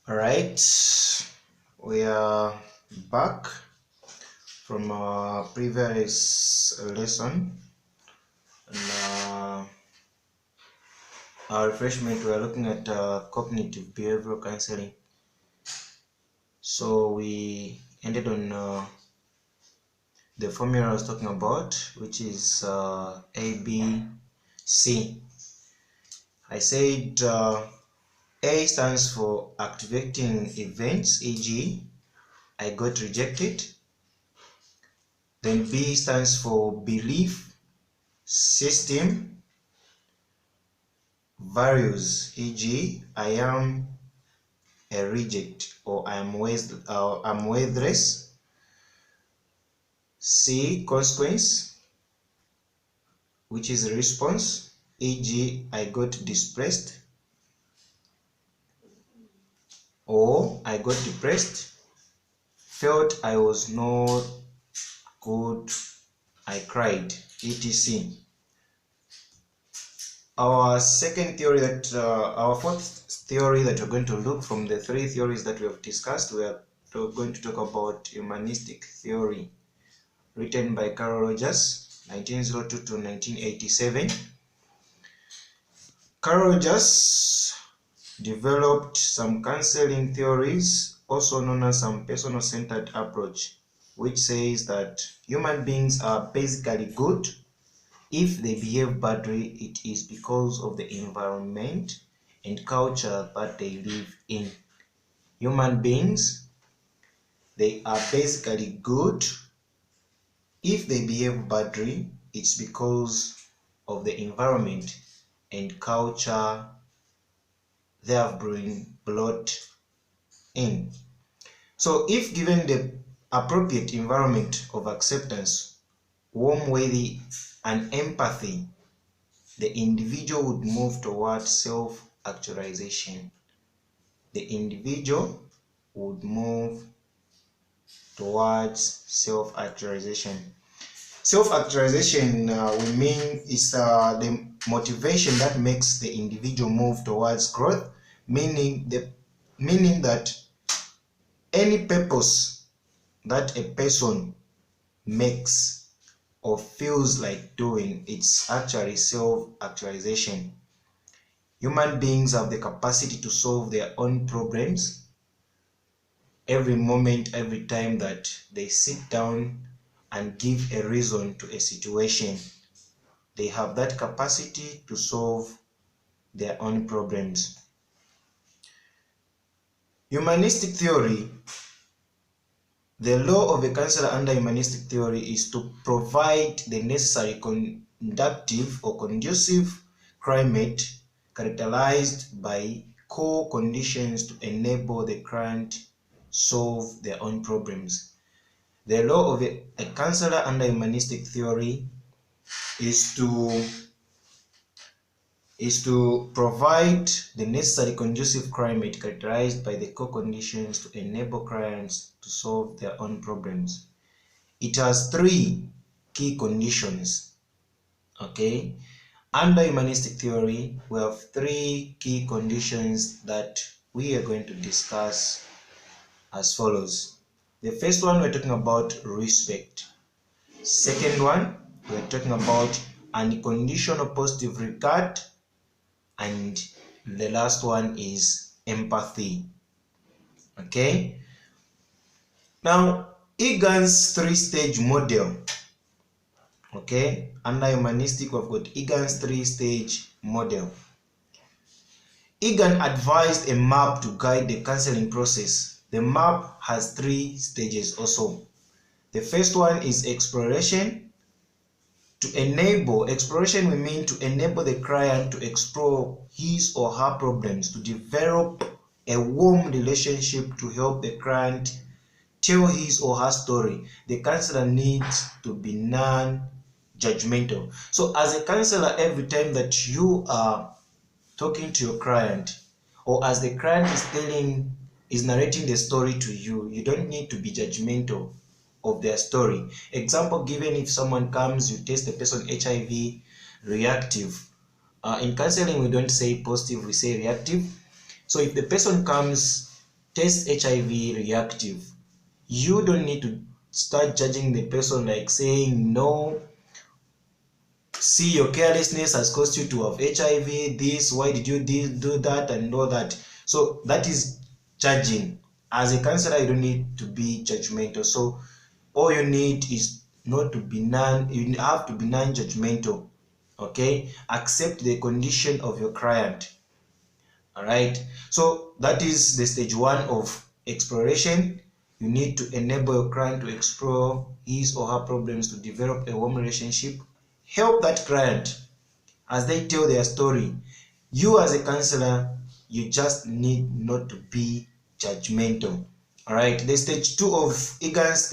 All right, we are back from our previous lesson. And our refreshment, we are looking at cognitive behavioral counseling. So we ended on the formula I was talking about, which is ABC. I said A stands for activating events, e.g., I got rejected. Then B stands for belief system, values, e.g., I am a reject or I'm worthless. C, consequence, which is a response, e.g., I got displaced or I got depressed, felt I was not good, I cried, etc. Our fourth theory that we're going to look from the three theories that we have discussed, we are going to talk about humanistic theory, written by Carl Rogers, 1902 to 1987. Carl Rogers developed some counseling theories, also known as some personal-centered approach, which says that human beings are basically good. If they behave badly, it is because of the environment and culture that they live in. Human beings, they are basically good. If they behave badly, it's because of the environment and culture they have been brought in. So if given the appropriate environment of acceptance, warm worthy and empathy, the individual would move towards self-actualization. The individual would move towards self-actualization. Self-actualization, we mean, is the motivation that makes the individual move towards growth, meaning that any purpose that a person makes or feels like doing, it's actually self-actualization. Human beings have the capacity to solve their own problems every moment, every time that they sit down and give a reason to a situation. They have that capacity to solve their own problems. Humanistic theory, the law of a counselor under humanistic theory is to provide the necessary conducive climate characterized by core conditions to enable the client solve their own problems. The law of a counselor under humanistic theory is to provide the necessary conducive climate characterized by the core conditions to enable clients to solve their own problems. It has three key conditions. Okay, under humanistic theory, we have three key conditions that we are going to discuss as follows. The first one, we're talking about respect. Second one, we're talking about unconditional positive regard. And the last one is empathy. Okay, now Egan's three-stage model. Okay, under humanistic, we've got Egan's three-stage model. Egan advised a map to guide the counseling process. The map has three stages also. The first one is exploration. Exploration, we mean to enable the client to explore his or her problems, to develop a warm relationship to help the client tell his or her story. The counselor needs to be non-judgmental. So as a counselor, every time that you are talking to your client, or as the client is narrating the story to you, you don't need to be judgmental of their story. Example given, if someone comes, you test the person HIV reactive. In counseling, we don't say positive, we say reactive. So if the person comes test HIV reactive. You don't need to start judging the person, like saying, no, see, your carelessness has caused you to have HIV, this, why did you do that, and all that. So that is judging. As a counselor, you don't need to be judgmental. So all you need is not to be you have to be non-judgmental. Okay, accept the condition of your client. All right, so that is the stage one of exploration. You need to enable your client to explore his or her problems to develop a warm relationship. Help that client as they tell their story. You as a counselor, you just need not to be judgmental. All right, the stage two of Egan's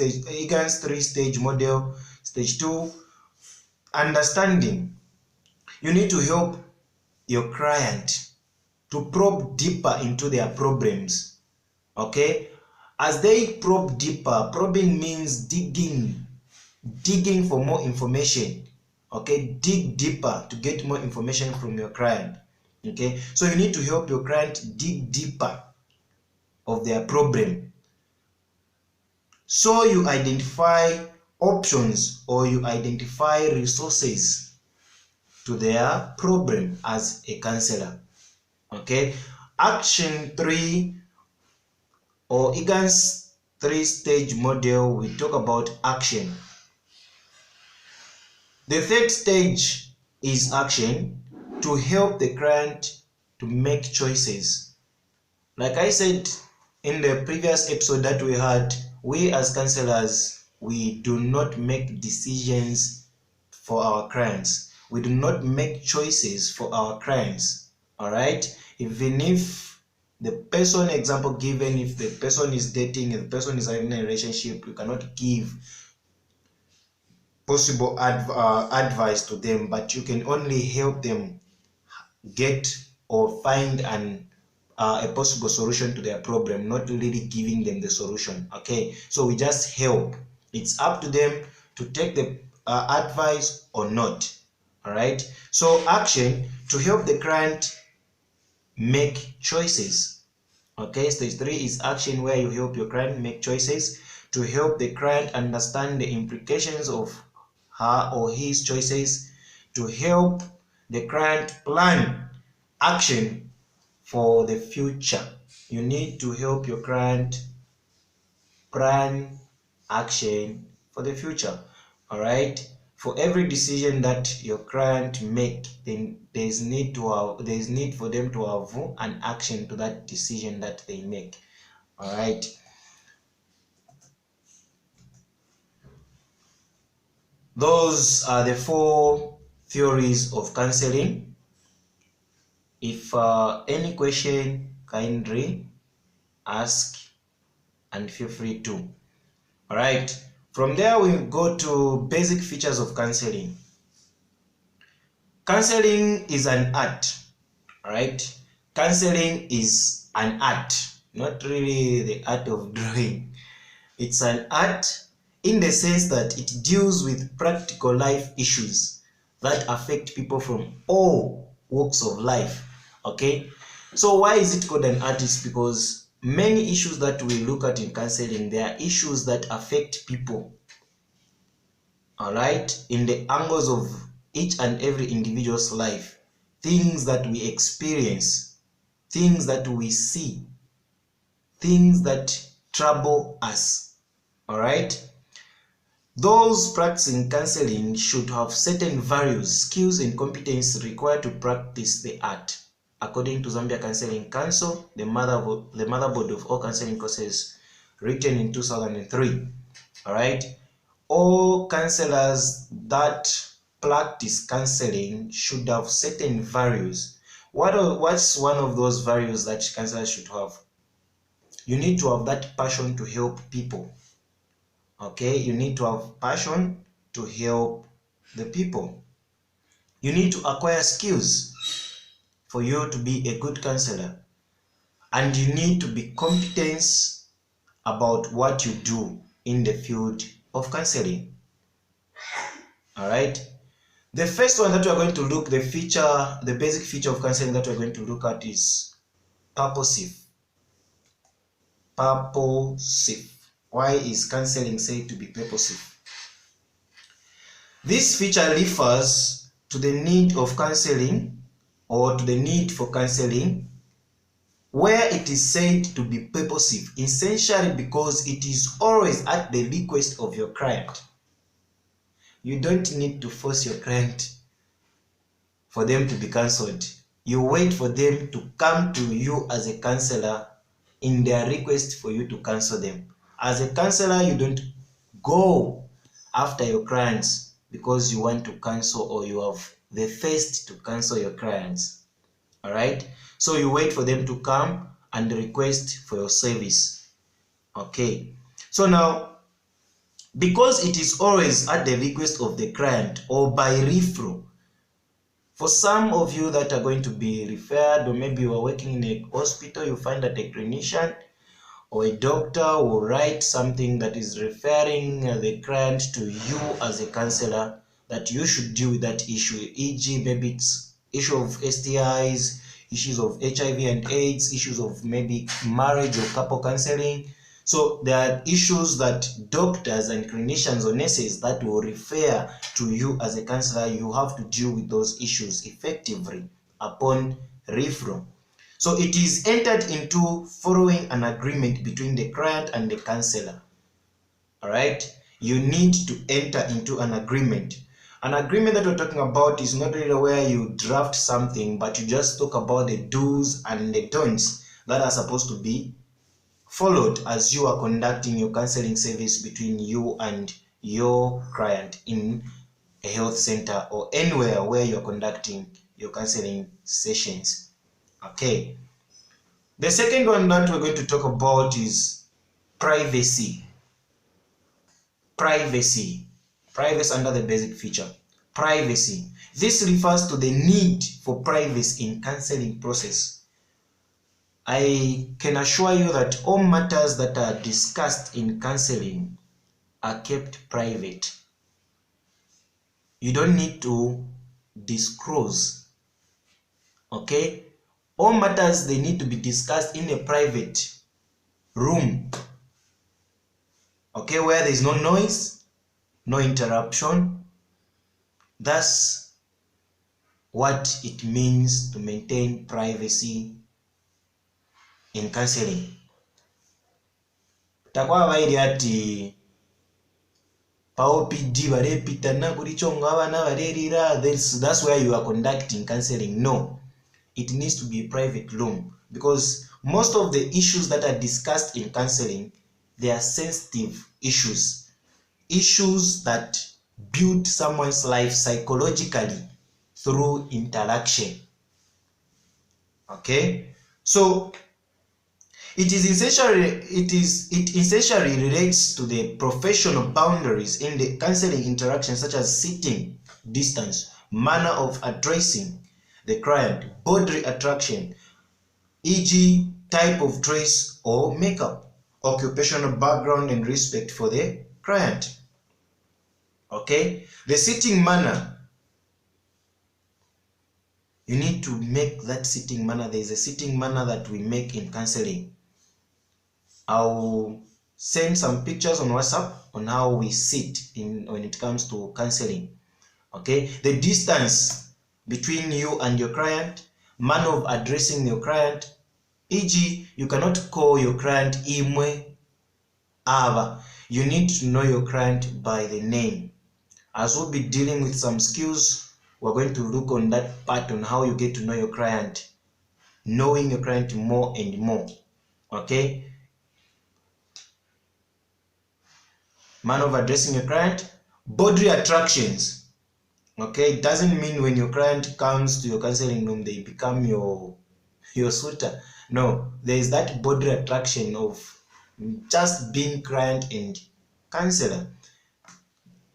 three-stage model. Stage two, understanding. You need to help your client to probe deeper into their problems. Okay, as they probe deeper, probing means digging for more information. Okay, dig deeper to get more information from your client. Okay, so you need to help your client dig deeper of their problem, so you identify options or you identify resources to their problem as a counselor. Okay, action 3, or Egan's three-stage model, we talk about action. The third stage is action, to help the client to make choices. Like I said in the previous episode that we had, we as counselors, we do not make decisions for our clients. We do not make choices for our clients. All right, even if the person, example given, if the person is dating and the person is having a relationship, you cannot give possible advice to them, but you can only help them get or find a possible solution to their problem, not really giving them the solution. Okay, so we just help. It's up to them to take the advice or not. All right, so action, to help the client make choices. Okay, stage 3 is action, where you help your client make choices, to help the client understand the implications of her or his choices, to help the client plan action for the future. You need to help your client plan action for the future. All right, for every decision that your client make, then there's need for them to have an action to that decision that they make. All right, those are the 4 theories of counseling. If any question, kindly ask and feel free to. All right, from there we go to basic features of counseling. Counseling is an art. All right, counseling is an art, not really the art of drawing. It's an art in the sense that it deals with practical life issues that affect people from all walks of life. Okay, so why is it called an art? It's because many issues that we look at in counseling, they are issues that affect people, all right, in the angles of each and every individual's life. Things that we experience, things that we see, things that trouble us. All right, those practicing counseling should have certain values, skills, and competence required to practice the art. According to Zambia Counseling Council, the motherboard of all counseling courses, written in 2003. All right, all counselors that practice counseling should have certain values. What's one of those values that counselors should have? You need to have that passion to help people. Okay, you need to have passion to help the people. You need to acquire skills for you to be a good counselor, and you need to be competent about what you do in the field of counseling. All right, the first one that we're going to look, the basic feature of counseling that we're going to look at is purposive. purposive. Why is counseling said to be purposive? This feature refers to the need of counseling or to the need for counseling where it is said to be purposive, essentially because it is always at the request of your client. You don't need to force your client for them to be counseled. You wait for them to come to you as a counselor in their request for you to counsel them. As a counselor, you don't go after your clients because you want to counsel or you have the thirst to counsel your clients. All right? So you wait for them to come and request for your service. Okay. So now, because it is always at the request of the client or by referral, for some of you that are going to be referred, or maybe you are working in a hospital, you find that a clinician or a doctor will write something that is referring the client to you as a counselor that you should deal with that issue, e.g. maybe it's issue of STIs, issues of HIV and AIDS, issues of maybe marriage or couple counseling. So there are issues that doctors and clinicians or nurses that will refer to you as a counselor. You have to deal with those issues effectively upon referral. So it is entered into following an agreement between the client and the counselor. All right? You need to enter into an agreement. An agreement that we're talking about is not really where you draft something, but you just talk about the do's and the don'ts that are supposed to be followed as you are conducting your counseling service between you and your client in a health center or anywhere where you're conducting your counseling sessions. Okay. The second one that we're going to talk about is privacy. Privacy under the basic feature. Privacy. This refers to the need for privacy in counseling process. I can assure you that all matters that are discussed in counseling are kept private. You don't need to disclose. Okay? All matters, they need to be discussed in a private room. Okay, where there is no noise, no interruption. That's what it means to maintain privacy in counseling. Takwa bairi ati PAOPD barepita na kulichonga abana barerira. That's where you are conducting counseling. No, it needs to be a private room because most of the issues that are discussed in counseling, they are sensitive issues that build someone's life psychologically through interaction. Okay, so it essentially relates to the professional boundaries in the counseling interaction, such as sitting, distance, manner of addressing the client, bodily attraction, e.g. type of dress or makeup, occupational background and respect for the client. Okay, the sitting manner, you need to make that sitting manner. There is a sitting manner that we make in counseling. I'll send some pictures on WhatsApp on how we sit when it comes to counseling. Okay, the distance between you and your client, manner of addressing your client, e.g. you cannot call your client imwe aba. You need to know your client by the name. As we'll be dealing with some skills, we're going to look on that part on how you get to know your client, knowing your client more and more. Okay, manner of addressing your client, bodily attractions. Okay, it doesn't mean when your client comes to your counseling room they become your suitor. No, there is that bodily attraction of just being client and counselor.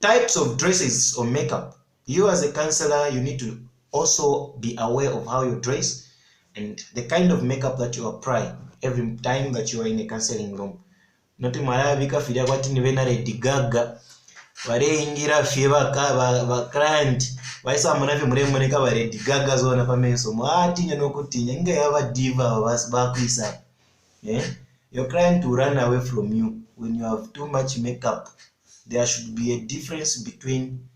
Types of dresses or makeup. You as a counselor, you need to also be aware of how you dress and the kind of makeup that you apply every time that you are in a counseling room. Not marabika fidia kwati niwe na Lady Gaga bareingira fie ba client baisa munafi muremureka ba Lady Gaga zona pamenso mwatinya nokutinya inga yaba diva bakwisa Your client will run away from you when you have too much makeup. There should be a difference between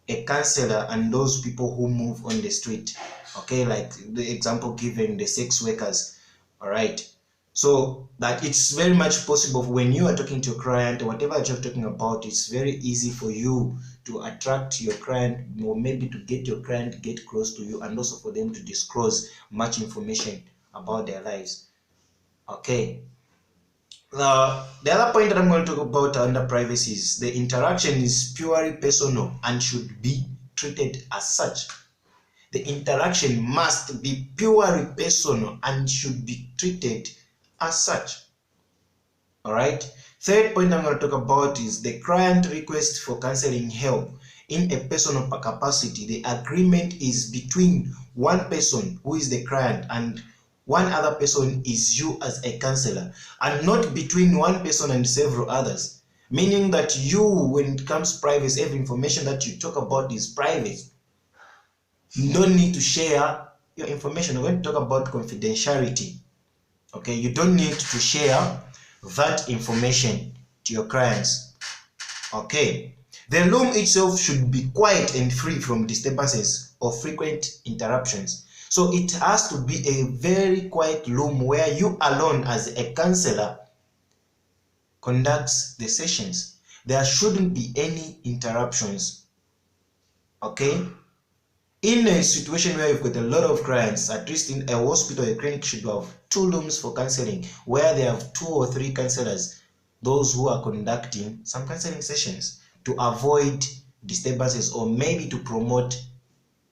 a counselor and those people who move on the street. Okay, like the example given, the sex workers. All right. So that it's very much possible when you are talking to a client, whatever you're talking about, it's very easy for you to attract your client, or maybe to get your client to get close to you, and also for them to disclose much information about their lives. Okay. The other point that I'm going to talk about under privacy is the interaction is purely personal and should be treated as such. The interaction must be purely personal and should be treated as such. All right. Third point I'm going to talk about is the client request for counseling help in a personal capacity. The agreement is between one person who is the client and one other person is you as a counselor, and not between one person and several others. Meaning that you, when it comes to privacy, every information that you talk about is private. You don't need to share your information. We're going to talk about confidentiality. Okay, you don't need to share that information to your clients. Okay, the room itself should be quiet and free from disturbances or frequent interruptions. So it has to be a very quiet room where you alone as a counselor conducts the sessions. There shouldn't be any interruptions. Okay, in a situation where you've got a lot of clients, at least in a hospital, a clinic should have 2 rooms for counseling where they have 2 or 3 counselors, those who are conducting some counseling sessions, to avoid disturbances or maybe to promote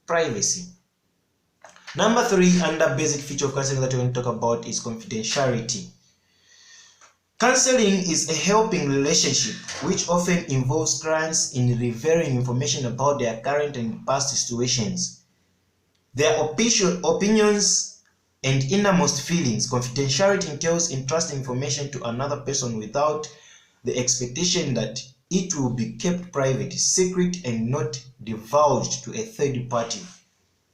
privacy. Number 3, under basic feature of counseling that we're going to talk about is confidentiality. Counseling is a helping relationship which often involves clients in revealing information about their current and past situations, their opinions, and innermost feelings. Confidentiality entails entrusting information to another person without the expectation that it will be kept private, secret, and not divulged to a third party.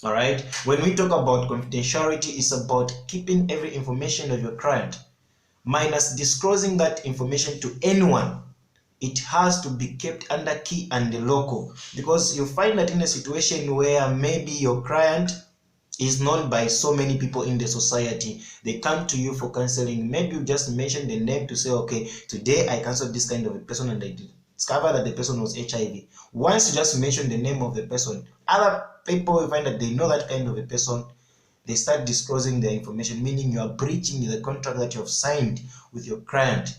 All right. When we talk about confidentiality, it's about keeping every information of your client, minus disclosing that information to anyone. It has to be kept under key and local, because you find that in a situation where maybe your client is known by so many people in the society, they come to you for counseling. Maybe you just mention the name to say, okay, today I counseled this kind of a person and I discovered that the person was HIV. Once you just mention the name of the person, other people will find that they know that kind of a person. They start disclosing their information, meaning you are breaching the contract that you have signed with your client.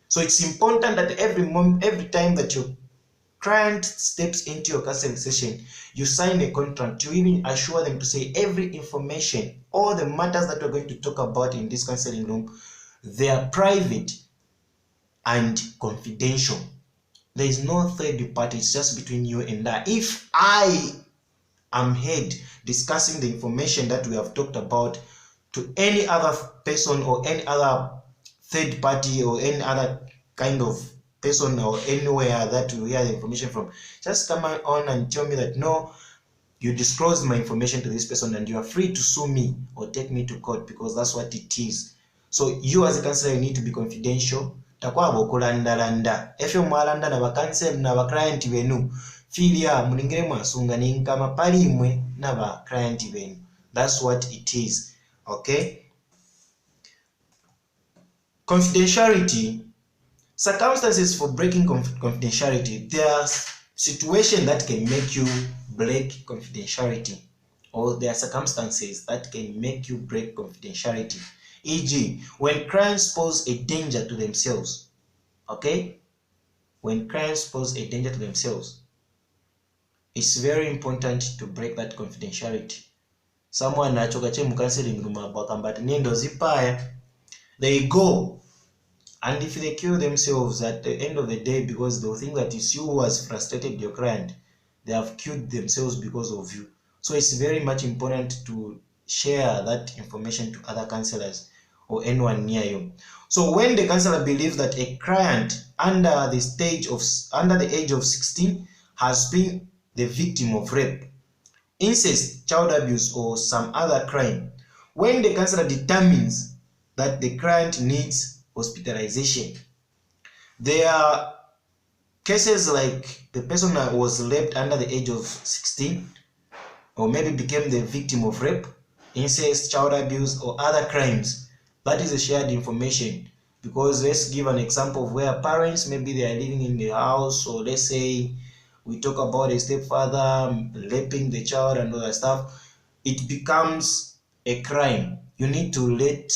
So it's important that every time that your client steps into your counseling session, you sign a contract to even assure them to say every information, all the matters that we're going to talk about in this counseling room, they are private and confidential. There is no third party, it's just between you and I. If I am heard discussing the information that we have talked about to any other person or any other third party or any other kind of person or anywhere that we hear the information from, just come on and tell me that no, you disclosed my information to this person and you are free to sue me or take me to court, because that's what it is. So you as a counselor, you need to be confidential. Takwaba okulandalanda efyo mwalanda na bakansel na baklienti benu filia mulingire mwasunga ninkama palimwe na baklienti benu. That's what it is. Okay, confidentiality. Circumstances for breaking confidentiality. There are situations that can make you break confidentiality, or there are circumstances that can make you break confidentiality. E.g., when clients pose a danger to themselves. Okay? When clients pose a danger to themselves, it's very important to break that confidentiality. Someone nachoka mu counseling room bakamba nendo zipaya, they go, and if they kill themselves at the end of the day, because they think that it's you who has frustrated your client, they have killed themselves because of you. So it's very much important to share that information to other counselors or anyone near you. So when the counselor believes that a client under the age of 16 has been the victim of rape, incest, child abuse, or some other crime, when the counselor determines that the client needs hospitalization. There are cases like the person that was raped under the age of 16, or maybe became the victim of rape, incest, child abuse, or other crimes. That is a shared information. Because let's give an example of where parents, maybe they are living in the house, or let's say we talk about a stepfather raping the child and all that stuff, it becomes a crime. You need to let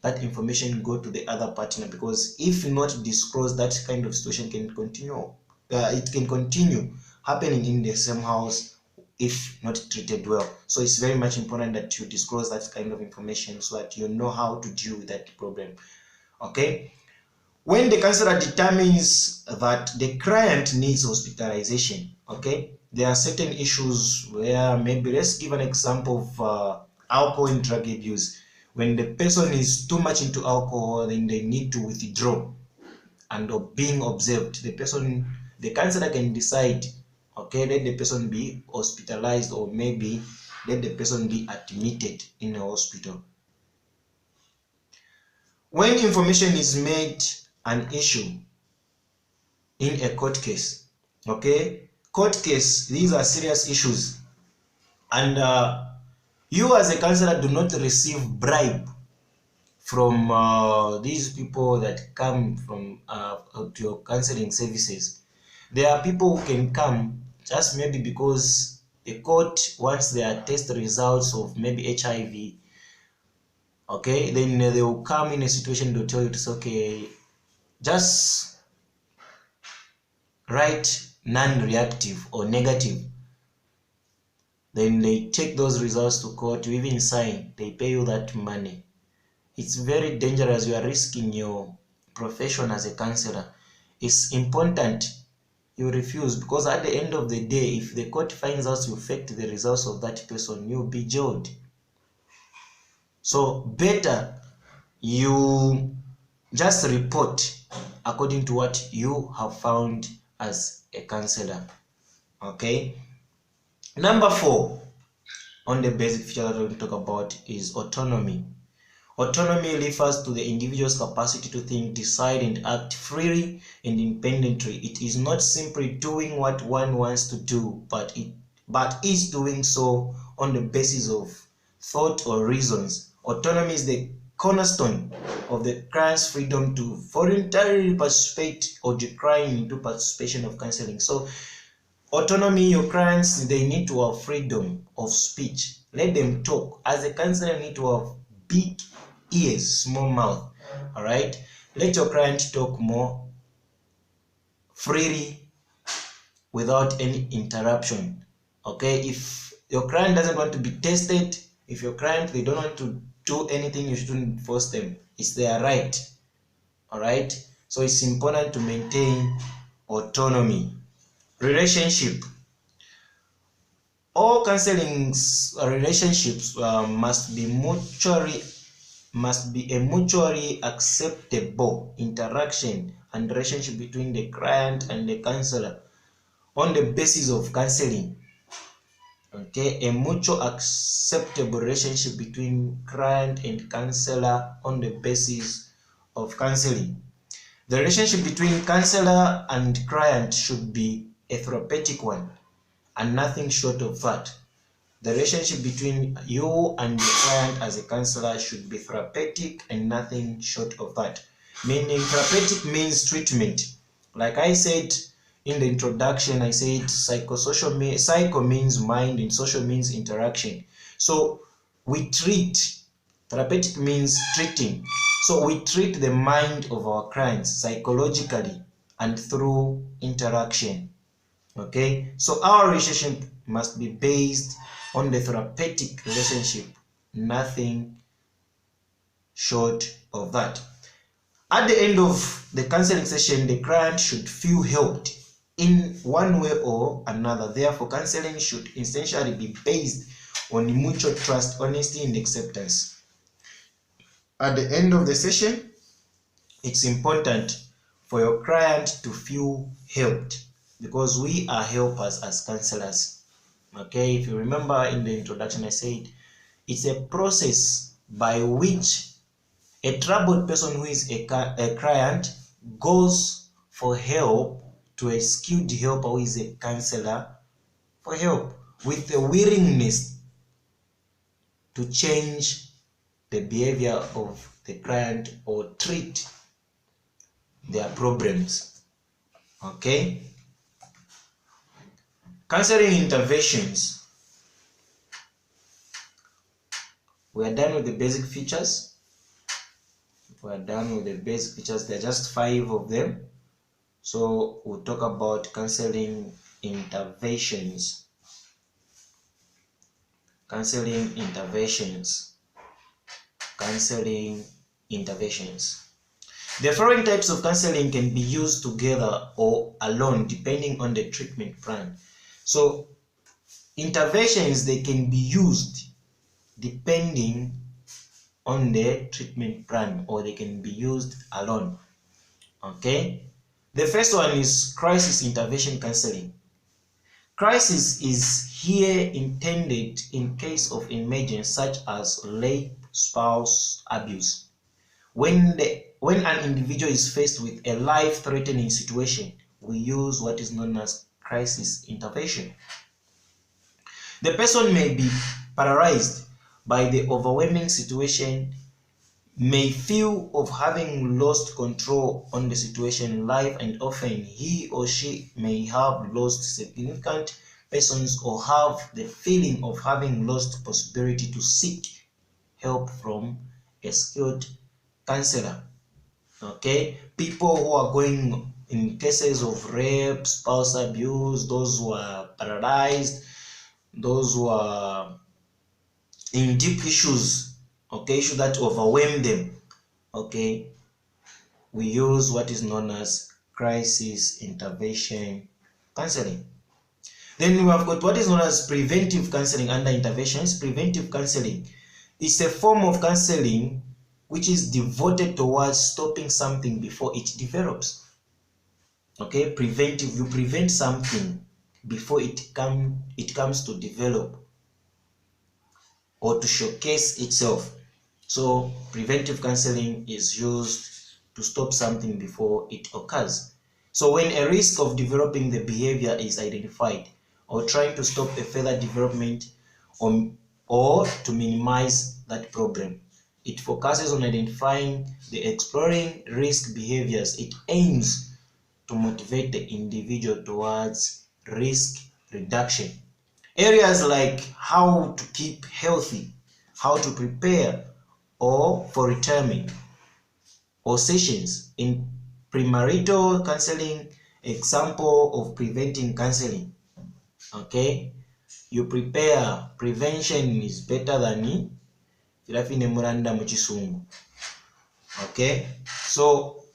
that information go to the other partner, because if not disclosed, that kind of situation can continue. It can continue happening in the same house if not treated well. So it's very much important that you disclose that kind of information so that you know how to deal with that problem. Okay? When the counselor determines that the client needs hospitalization, okay, there are certain issues where, maybe let's give an example of alcohol and drug abuse. When the person is too much into alcohol, then they need to withdraw and being observed. The counselor can decide, okay, let the person be hospitalized, or maybe let the person be admitted in a hospital. When information is made an issue in a court case, okay, court case, these are serious issues, and you as a counselor do not receive bribe from these people that come from to your counseling services. There are people who can come just maybe because the court wants their test results of maybe HIV. Okay, then they will come in a situation to tell you it's okay, just write non-reactive or negative. Then they take those results to court, you even sign, they pay you that money. It's very dangerous. You are risking your profession as a counselor. It's important you refuse, because at the end of the day, if the court finds out you faked the results of that person, you'll be jailed. So better you just report according to what you have found as a counselor. Okay. Number 4 on the basic feature that we'll talk about is autonomy. Autonomy refers to the individual's capacity to think, decide, and act freely and independently. It is not simply doing what one wants to do, but is doing so on the basis of thought or reasons. Autonomy is the cornerstone of the client's freedom to voluntarily participate or decline into participation of counseling. So autonomy, your clients, they need to have freedom of speech. Let them talk. As a counselor, you need to have big ears, small mouth. All right, let your client talk more freely without any interruption. Okay, if your client doesn't want to be tested, if your client they don't want to do anything, you shouldn't force them. It's their right. All right, so it's important to maintain autonomy. Relationship. All counseling relationships must be a mutually acceptable interaction and relationship between the client and the counselor on the basis of counseling. Okay, a mutual acceptable relationship between client and counselor on the basis of counseling. The relationship between counselor and client should be a therapeutic one and nothing short of that. The relationship between you and your client as a counselor should be therapeutic and nothing short of that. Meaning, therapeutic means treatment. Like I said in the introduction, I said psychosocial, psycho means mind and social means interaction. So we treat, therapeutic means treating. So we treat the mind of our clients psychologically and through interaction. Okay, so our relationship must be based on the therapeutic relationship, nothing short of that. At the end of the counseling session, the client should feel helped in one way or another. Therefore, counseling should essentially be based on mutual trust, honesty, and acceptance. At the end of the session, it's important for your client to feel helped, because we are helpers as counselors. Okay, if you remember in the introduction, I said it's a process by which A troubled person who is a client goes for help to a skilled helper who is a counselor for help with a willingness to change the behavior of the client or treat their problems. Okay? Counseling interventions. We are done with the basic features. There are just 5 of them. So we'll talk about counseling interventions. Counseling interventions. The following types of counseling can be used together or alone depending on the treatment plan. So interventions, they can be used depending on the treatment plan, or they can be used alone. Okay? The first one is crisis intervention counseling. Crisis is here intended in case of emergency such as rape, spouse abuse. When an individual is faced with a life-threatening situation, we use what is known as crisis intervention. The person may be paralyzed by the overwhelming situation, may feel of having lost control on the situation in life, and often he or she may have lost significant persons or have the feeling of having lost possibility to seek help from a skilled counselor. Okay, people who are going in cases of rape, spouse abuse, those who are paralyzed, those who are in deep issues, okay, issues that overwhelm them, okay, we use what is known as crisis intervention counseling. Then we have got what is known as preventive counseling under interventions. Preventive counseling is a form of counseling which is devoted towards stopping something before it develops. Okay, preventive, you prevent something before it comes to develop or to showcase itself. So preventive counseling is used to stop something before it occurs. So when a risk of developing the behavior is identified, or trying to stop a further development, or to minimize that problem, it focuses on identifying the exploring risk behaviors. It aims to motivate the individual towards risk reduction. Areas like how to keep healthy, how to prepare or for retirement, or sessions in premarital counseling, example of preventing counseling. Okay, you prepare, prevention is better than filafine muranda mu kisungu. Okay, so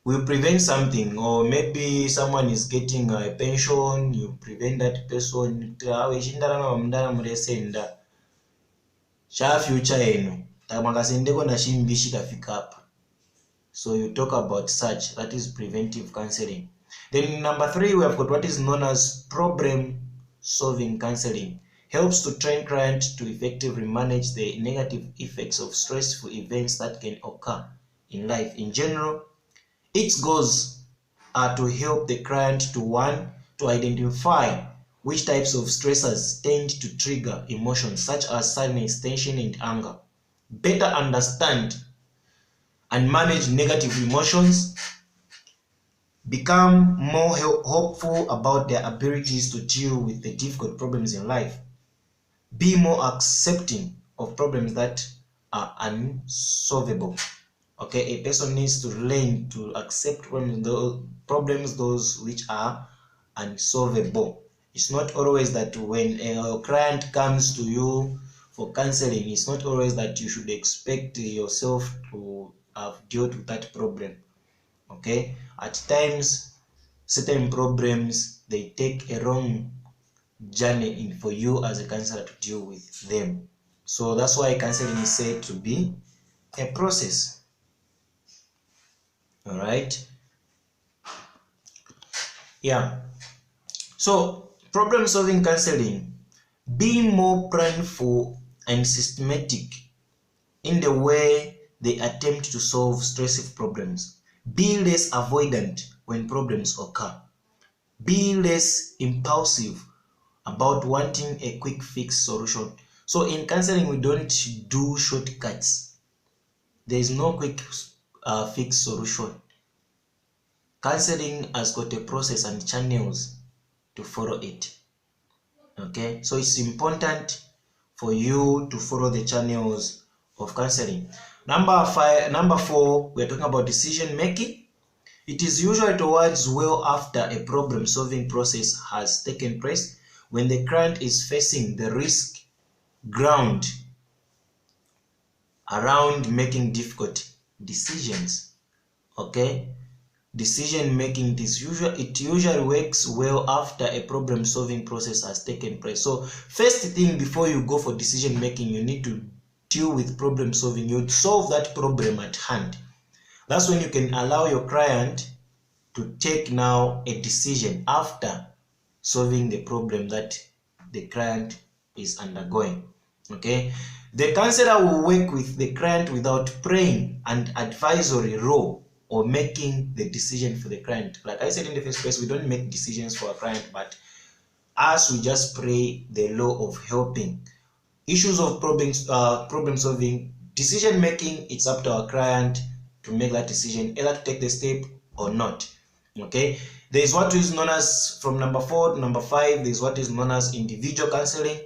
we prevent something, or maybe someone is getting a pension, you prevent that person echindalama mundala mulesenda sha future eno tamakasendeko na shimbi shikafika apa. So you talk about such, that is preventive counseling. Then number 3, we have got what is known as problem solving counseling. Helps to train clients to effectively manage the negative effects of stressful events that can occur in life. In general, its goals are to help the client to identify which types of stressors tend to trigger emotions such as sadness, tension, and anger, better understand and manage negative emotions, become more hopeful about their abilities to deal with the difficult problems in life, be more accepting of problems that are unsolvable. Okay, a person needs to learn to accept problems those which are unsolvable. It's not always that when a client comes to you for counseling, it's not always that you should expect yourself to have dealt with that problem. Okay, at times certain problems, they take a wrong journey for you as a counselor to deal with them. So that's why counseling is said to be a process. All right, yeah. So problem solving counseling, being more planful and systematic in the way they attempt to solve stressful problems. Be less avoidant when problems occur. Be less impulsive about wanting a quick fix solution. So in counseling, we don't do shortcuts. There is no quick fix solution. Counseling has got a process and channels to follow it. Okay, so it's important for you to follow the channels of counseling. Number 4, we're talking about decision making. It is usually towards well after a problem solving process has taken place, when the client is facing the risk ground around making difficult decisions. Okay, decision making, it usually works well after a problem solving process has taken place. So first thing, before you go for decision making, you need to deal with problem solving. You solve that problem at hand. That's when you can allow your client to take now a decision after solving the problem that the client is undergoing. Okay, the counselor will work with the client without playing an advisory role or making the decision for the client. Like I said in the first place, we don't make decisions for a client, but us, we just play the role of helping. Issues of problem solving, decision making, it's up to our client to make that decision, either to take the step or not. Okay, there is what is known as, from number 4 to number 5, there is what is known as individual counseling.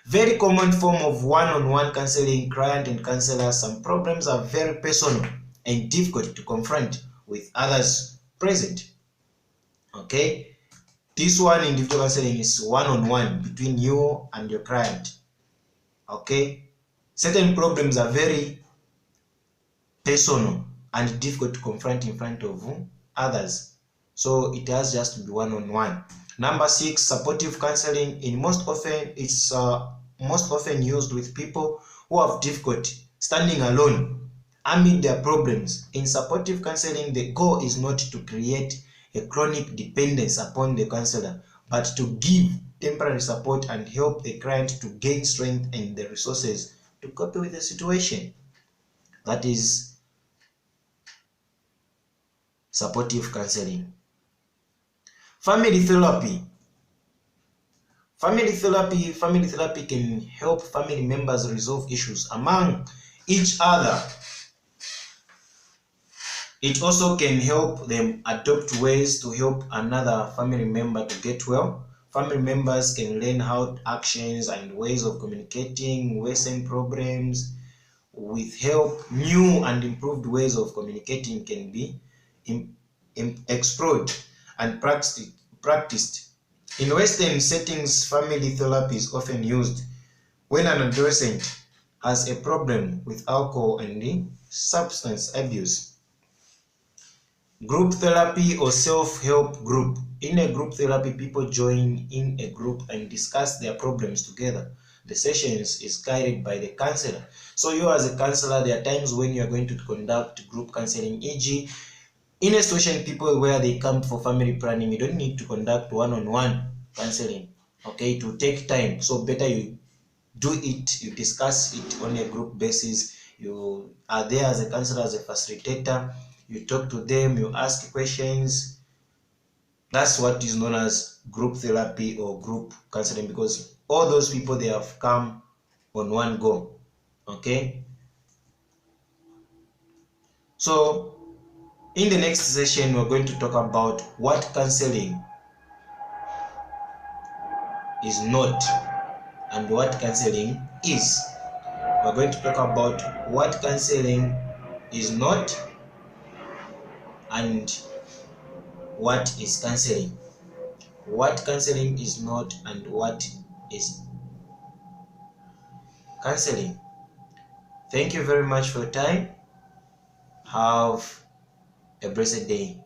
Very common form of one-on-one counseling, client and counselor. Some problems are very personal and difficult to confront with others present. Okay, this one, individual counseling, is one-on-one between you and your client. Okay, certain problems are very personal and difficult to confront in front of others, so it has just to be one-on-one. Number 6, supportive counseling. It's most often used with people who have difficulty standing alone amid their problems. In supportive counseling, the goal is not to create a chronic dependence upon the counselor, but to give temporary support and help the client to gain strength and the resources to cope with the situation. That is supportive counseling. Family therapy. Family therapy can help family members resolve issues among each other. It also can help them adopt ways to help another family member to get well. Family members can learn how actions and ways of communicating worsen problems. With help, new and improved ways of communicating can be explored and practiced. In Western settings, family therapy is often used when an adolescent has a problem with alcohol and substance abuse. Group therapy or self-help group. In a group therapy, people join in a group and discuss their problems together. The sessions is guided by the counselor. So you, as a counselor, there are times when you are going to conduct group counseling, e.g. in a situation, people where they come for family planning, you don't need to conduct one-on-one counseling. Okay, it will take time, so better you do it, you discuss it on a group basis. You are there as a counselor, as a facilitator, you talk to them, you ask questions. That's what is known as group therapy or group counseling, because all those people, they have come on one go. Okay, so in the next session, we're going to talk about what counseling is not and what counseling is. We're going to talk about what counseling is not and what is counseling. What counseling is not and what is counseling. Thank you very much for your time. Have a blessed day.